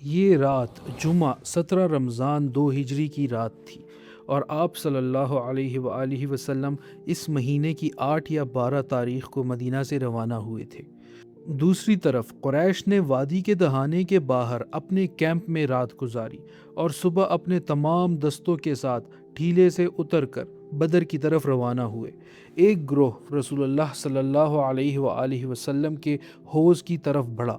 یہ رات جمعہ 17 رمضان 2 ہجری کی رات تھی، اور آپ صلی اللہ علیہ وآلہ وسلم اس مہینے کی 8 یا 12 تاریخ کو مدینہ سے روانہ ہوئے تھے۔ دوسری طرف قریش نے وادی کے دہانے کے باہر اپنے کیمپ میں رات گزاری اور صبح اپنے تمام دستوں کے ساتھ ٹھیلے سے اتر کر بدر کی طرف روانہ ہوئے۔ ایک گروہ رسول اللہ صلی اللہ علیہ وآلہ وسلم کے حوض کی طرف بڑھا۔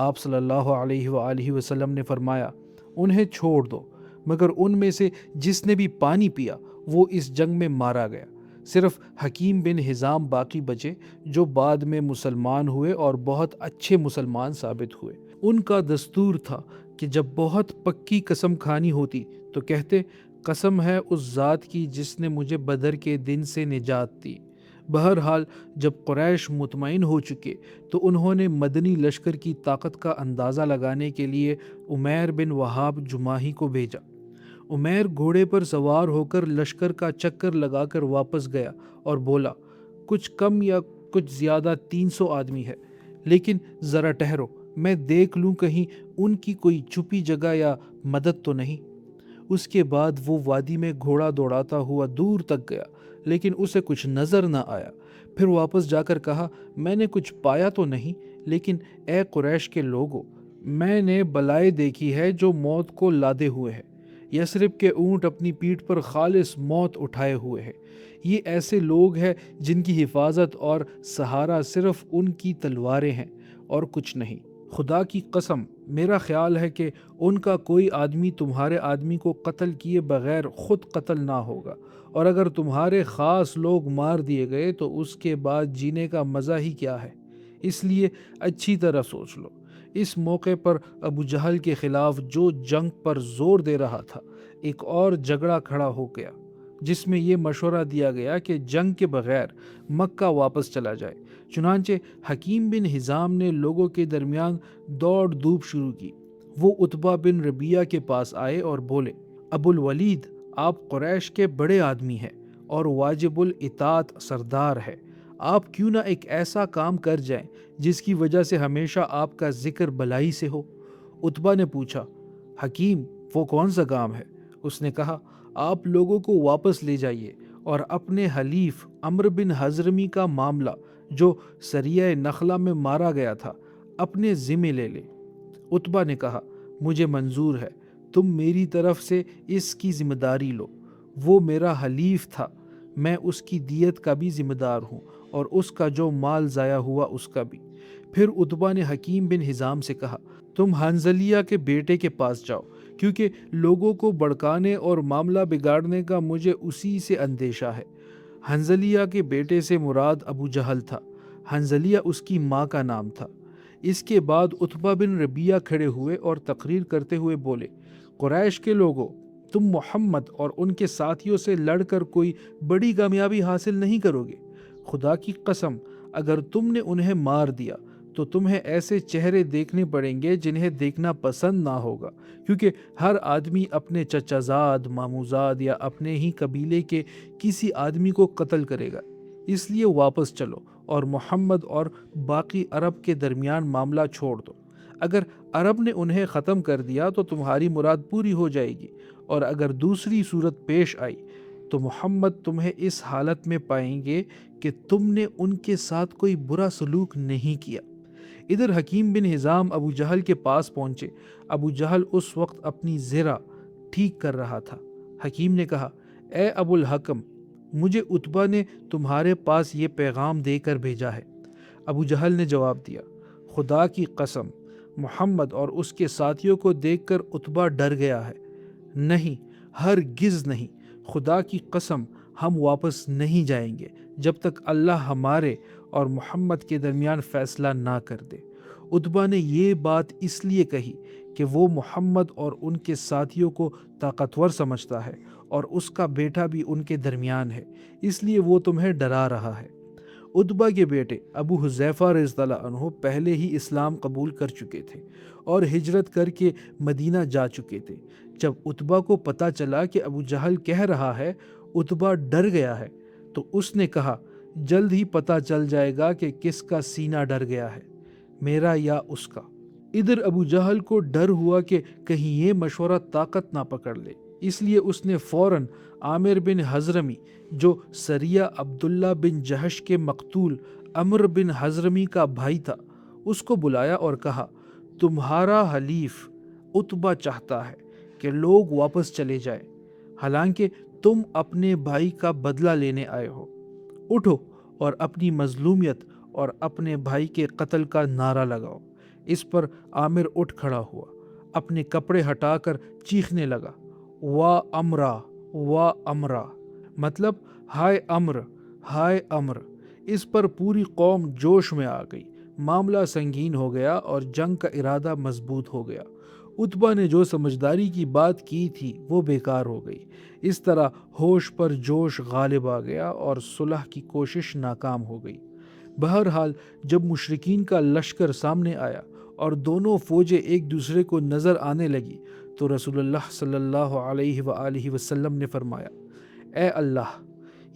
آپ صلی اللہ علیہ وآلہ وسلم نے فرمایا، انہیں چھوڑ دو، مگر ان میں سے جس نے بھی پانی پیا وہ اس جنگ میں مارا گیا۔ صرف حکیم بن حزام باقی بچے، جو بعد میں مسلمان ہوئے اور بہت اچھے مسلمان ثابت ہوئے۔ ان کا دستور تھا کہ جب بہت پکی قسم کھانی ہوتی تو کہتے، قسم ہے اس ذات کی جس نے مجھے بدر کے دن سے نجات دی۔ بہرحال جب قریش مطمئن ہو چکے تو انہوں نے مدنی لشکر کی طاقت کا اندازہ لگانے کے لیے عمیر بن وہاب جماحی کو بھیجا۔ عمیر گھوڑے پر سوار ہو کر لشکر کا چکر لگا کر واپس گیا اور بولا، کچھ کم یا کچھ زیادہ 300 آدمی ہے، لیکن ذرا ٹھہرو، میں دیکھ لوں کہیں ان کی کوئی چھپی جگہ یا مدد تو نہیں۔ اس کے بعد وہ وادی میں گھوڑا دوڑاتا ہوا دور تک گیا، لیکن اسے کچھ نظر نہ آیا۔ پھر واپس جا کر کہا، میں نے کچھ پایا تو نہیں، لیکن اے قریش کے لوگو، میں نے بلائے دیکھی ہے جو موت کو لادے ہوئے ہے۔ یثرب کے اونٹ اپنی پیٹھ پر خالص موت اٹھائے ہوئے ہیں۔ یہ ایسے لوگ ہیں جن کی حفاظت اور سہارا صرف ان کی تلواریں ہیں اور کچھ نہیں۔ خدا کی قسم، میرا خیال ہے کہ ان کا کوئی آدمی تمہارے آدمی کو قتل کیے بغیر خود قتل نہ ہوگا، اور اگر تمہارے خاص لوگ مار دیے گئے تو اس کے بعد جینے کا مزہ ہی کیا ہے۔ اس لیے اچھی طرح سوچ لو۔ اس موقع پر ابو جہل کے خلاف جو جنگ پر زور دے رہا تھا، ایک اور جھگڑا کھڑا ہو گیا، جس میں یہ مشورہ دیا گیا کہ جنگ کے بغیر مکہ واپس چلا جائے۔ چنانچہ حکیم بن حزام نے لوگوں کے درمیان دوڑ دھوپ شروع کی۔ وہ عتبہ بن ربیعہ کے پاس آئے اور بولے، ابو الولید، آپ قریش کے بڑے آدمی ہیں اور واجب الاطاعت سردار ہے، آپ کیوں نہ ایک ایسا کام کر جائیں جس کی وجہ سے ہمیشہ آپ کا ذکر بلائی سے ہو۔ عتبہ نے پوچھا، حکیم، وہ کون سا کام ہے؟ اس نے کہا، آپ لوگوں کو واپس لے جائیے اور اپنے حلیف عمرو بن حضرمی کا معاملہ جو سریہ نخلہ میں مارا گیا تھا اپنے ذمے لے لیں۔ عتبہ نے کہا، مجھے منظور ہے، تم میری طرف سے اس کی ذمہ داری لو۔ وہ میرا حلیف تھا، میں اس کی دیت کا بھی ذمہ دار ہوں اور اس کا جو مال ضائع ہوا اس کا بھی۔ پھر عتبہ نے حکیم بن حزام سے کہا، تم حنظلیہ کے بیٹے کے پاس جاؤ، کیونکہ لوگوں کو بھڑکانے اور معاملہ بگاڑنے کا مجھے اسی سے اندیشہ ہے۔ حنظلیہ کے بیٹے سے مراد ابو جہل تھا۔ حنظلیہ اس کی ماں کا نام تھا۔ اس کے بعد عتبہ بن ربیعہ کھڑے ہوئے اور تقریر کرتے ہوئے بولے، قریش کے لوگوں، تم محمد اور ان کے ساتھیوں سے لڑ کر کوئی بڑی کامیابی حاصل نہیں کرو گے۔ خدا کی قسم، اگر تم نے انہیں مار دیا تو تمہیں ایسے چہرے دیکھنے پڑیں گے جنہیں دیکھنا پسند نہ ہوگا، کیونکہ ہر آدمی اپنے چچا زاد، ماموں زاد یا اپنے ہی قبیلے کے کسی آدمی کو قتل کرے گا۔ اس لیے واپس چلو اور محمد اور باقی عرب کے درمیان معاملہ چھوڑ دو۔ اگر عرب نے انہیں ختم کر دیا تو تمہاری مراد پوری ہو جائے گی، اور اگر دوسری صورت پیش آئی تو محمد تمہیں اس حالت میں پائیں گے کہ تم نے ان کے ساتھ کوئی برا سلوک نہیں کیا۔ ادھر حکیم بن حزام ابو جہل کے پاس پہنچے۔ ابو جہل اس وقت اپنی زرہ ٹھیک کر رہا تھا۔ حکیم نے کہا، اے ابو الحکم، مجھے عتبہ نے تمہارے پاس یہ پیغام دے کر بھیجا ہے۔ ابو جہل نے جواب دیا، خدا کی قسم، محمد اور اس کے ساتھیوں کو دیکھ کر عتبہ ڈر گیا ہے۔ نہیں، ہرگز نہیں، خدا کی قسم، ہم واپس نہیں جائیں گے جب تک اللہ ہمارے اور محمد کے درمیان فیصلہ نہ کر دے۔ عتبہ نے یہ بات اس لیے کہی کہ وہ محمد اور ان کے ساتھیوں کو طاقتور سمجھتا ہے اور اس کا بیٹا بھی ان کے درمیان ہے، اس لیے وہ تمہیں ڈرا رہا ہے۔ عتبہ کے بیٹے ابو حذیفہ رضی اللہ عنہ پہلے ہی اسلام قبول کر چکے تھے اور ہجرت کر کے مدینہ جا چکے تھے۔ جب عتبہ کو پتہ چلا کہ ابو جہل کہہ رہا ہے عتبہ ڈر گیا ہے، تو اس نے کہا، جلد ہی پتہ چل جائے گا کہ کس کا سینہ ڈر گیا ہے، میرا یا اس کا۔ ادھر ابو جہل کو ڈر ہوا کہ کہیں یہ مشورہ طاقت نہ پکڑ لے، اس لیے اس نے فوراً عامر بن حضرمی جو سریہ عبداللہ بن جہش کے مقتول عمر بن حضرمی کا بھائی تھا اس کو بلایا اور کہا، تمہارا حلیف عتبہ چاہتا ہے کہ لوگ واپس چلے جائیں، حالانکہ تم اپنے بھائی کا بدلہ لینے آئے ہو۔ اٹھو اور اپنی مظلومیت اور اپنے بھائی کے قتل کا نعرہ لگاؤ۔ اس پر عامر اٹھ کھڑا ہوا، اپنے کپڑے ہٹا کر چیخنے لگا، وا امرا وا امرا، مطلب ہائے امر ہائے امر۔ اس پر پوری قوم جوش میں آ گئی، معاملہ سنگین ہو گیا اور جنگ کا ارادہ مضبوط ہو گیا۔ عتبہ نے جو سمجھداری کی بات کی تھی وہ بیکار ہو گئی۔ اس طرح ہوش پر جوش غالب آ گیا اور صلح کی کوشش ناکام ہو گئی۔ بہرحال جب مشرکین کا لشکر سامنے آیا اور دونوں فوجیں ایک دوسرے کو نظر آنے لگی تو رسول اللہ صلی اللہ علیہ وآلہ وسلم نے فرمایا، اے اللہ،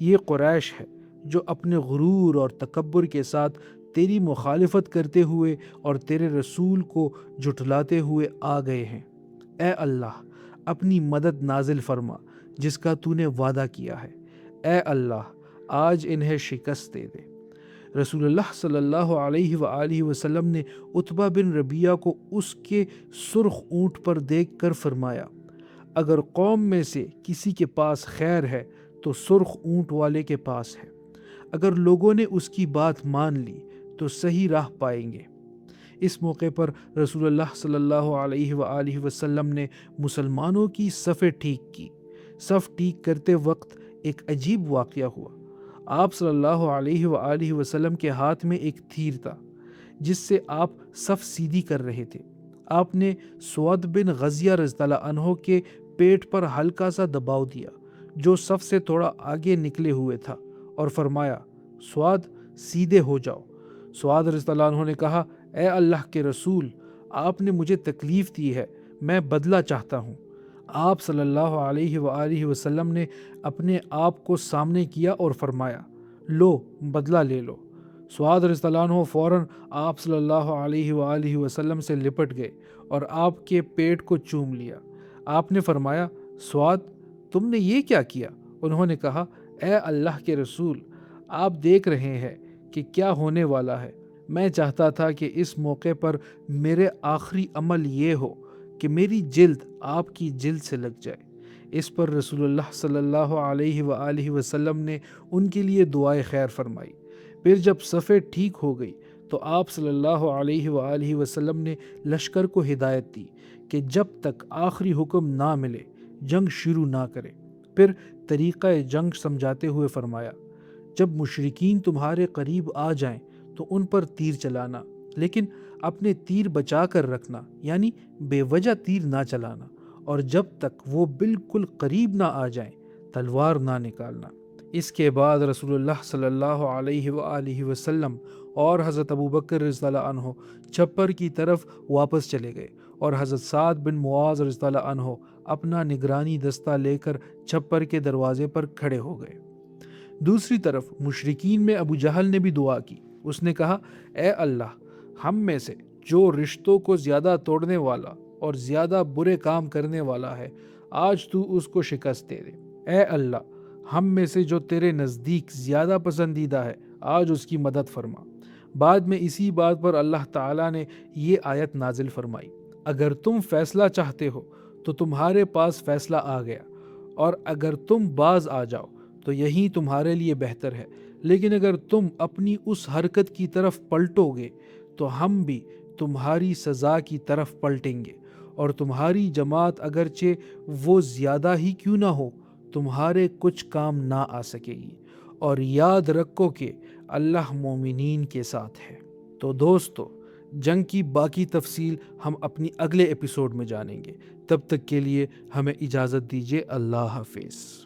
یہ قریش ہے جو اپنے غرور اور تکبر کے ساتھ تیری مخالفت کرتے ہوئے اور تیرے رسول کو جھٹلاتے ہوئے آ گئے ہیں۔ اے اللہ، اپنی مدد نازل فرما جس کا تو نے وعدہ کیا ہے۔ اے اللہ، آج انہیں شکست دے دے۔ رسول اللہ صلی اللہ علیہ وآلہ وسلم نے عتبہ بن ربیعہ کو اس کے سرخ اونٹ پر دیکھ کر فرمایا، اگر قوم میں سے کسی کے پاس خیر ہے تو سرخ اونٹ والے کے پاس ہے۔ اگر لوگوں نے اس کی بات مان لی تو صحیح راہ پائیں گے۔ اس موقع پر رسول اللہ صلی اللہ علیہ وآلہ وسلم نے مسلمانوں کی صفیں ٹھیک کی۔ صف ٹھیک کرتے وقت ایک عجیب واقعہ ہوا۔ آپ صلی اللہ علیہ وآلہ وسلم کے ہاتھ میں ایک تیر تھا جس سے آپ صف سیدھی کر رہے تھے۔ آپ نے سعد بن غزیہ رضی اللہ عنہ کے پیٹ پر ہلکا سا دباؤ دیا جو صف سے تھوڑا آگے نکلے ہوئے تھا اور فرمایا، سعد سیدھے ہو جاؤ۔ سعد رضی اللہ عنہ نے کہا، اے اللہ کے رسول، آپ نے مجھے تکلیف دی ہے، میں بدلہ چاہتا ہوں۔ آپ صلی اللہ علیہ وآلہ وسلم نے اپنے آپ کو سامنے کیا اور فرمایا، لو بدلہ لے لو۔ سعد رضی اللہ عنہ فوراً آپ صلی اللہ علیہ وآلہ وسلم سے لپٹ گئے اور آپ کے پیٹ کو چوم لیا۔ آپ نے فرمایا، سعد تم نے یہ کیا کیا؟ انہوں نے کہا، اے اللہ کے رسول، آپ دیکھ رہے ہیں کہ کیا ہونے والا ہے۔ میں چاہتا تھا کہ اس موقع پر میرے آخری عمل یہ ہو کہ میری جلد آپ کی جلد سے لگ جائے۔ اس پر رسول اللہ صلی اللہ علیہ وآلہ وسلم نے ان کے لیے دعائے خیر فرمائی۔ پھر جب صفیں ٹھیک ہو گئی تو آپ صلی اللہ علیہ وآلہ وسلم نے لشکر کو ہدایت دی کہ جب تک آخری حکم نہ ملے جنگ شروع نہ کرے۔ پھر طریقہ جنگ سمجھاتے ہوئے فرمایا، جب مشرکین تمہارے قریب آ جائیں تو ان پر تیر چلانا، لیکن اپنے تیر بچا کر رکھنا، یعنی بے وجہ تیر نہ چلانا، اور جب تک وہ بالکل قریب نہ آ جائیں تلوار نہ نکالنا۔ اس کے بعد رسول اللہ صلی اللہ علیہ وآلہ وسلم اور حضرت ابوبکر رضی اللہ عنہ چھپر کی طرف واپس چلے گئے اور حضرت سعد بن معاذ رضی اللہ عنہ اپنا نگرانی دستہ لے کر چھپر کے دروازے پر کھڑے ہو گئے۔ دوسری طرف مشرکین میں ابو جہل نے بھی دعا کی۔ اس نے کہا، اے اللہ، ہم میں سے جو رشتوں کو زیادہ توڑنے والا اور زیادہ برے کام کرنے والا ہے، آج تو اس کو شکست دے دے۔ اے اللہ، ہم میں سے جو تیرے نزدیک زیادہ پسندیدہ ہے، آج اس کی مدد فرما۔ بعد میں اسی بات پر اللہ تعالیٰ نے یہ آیت نازل فرمائی، اگر تم فیصلہ چاہتے ہو تو تمہارے پاس فیصلہ آ گیا، اور اگر تم باز آ جاؤ تو یہی تمہارے لیے بہتر ہے، لیکن اگر تم اپنی اس حرکت کی طرف پلٹو گے تو ہم بھی تمہاری سزا کی طرف پلٹیں گے، اور تمہاری جماعت اگرچہ وہ زیادہ ہی کیوں نہ ہو تمہارے کچھ کام نہ آ سکے گی، اور یاد رکھو کہ اللہ مومنین کے ساتھ ہے۔ تو دوستو، جنگ کی باقی تفصیل ہم اپنی اگلے ایپیسوڈ میں جانیں گے۔ تب تک کے لیے ہمیں اجازت دیجیے۔ اللہ حافظ۔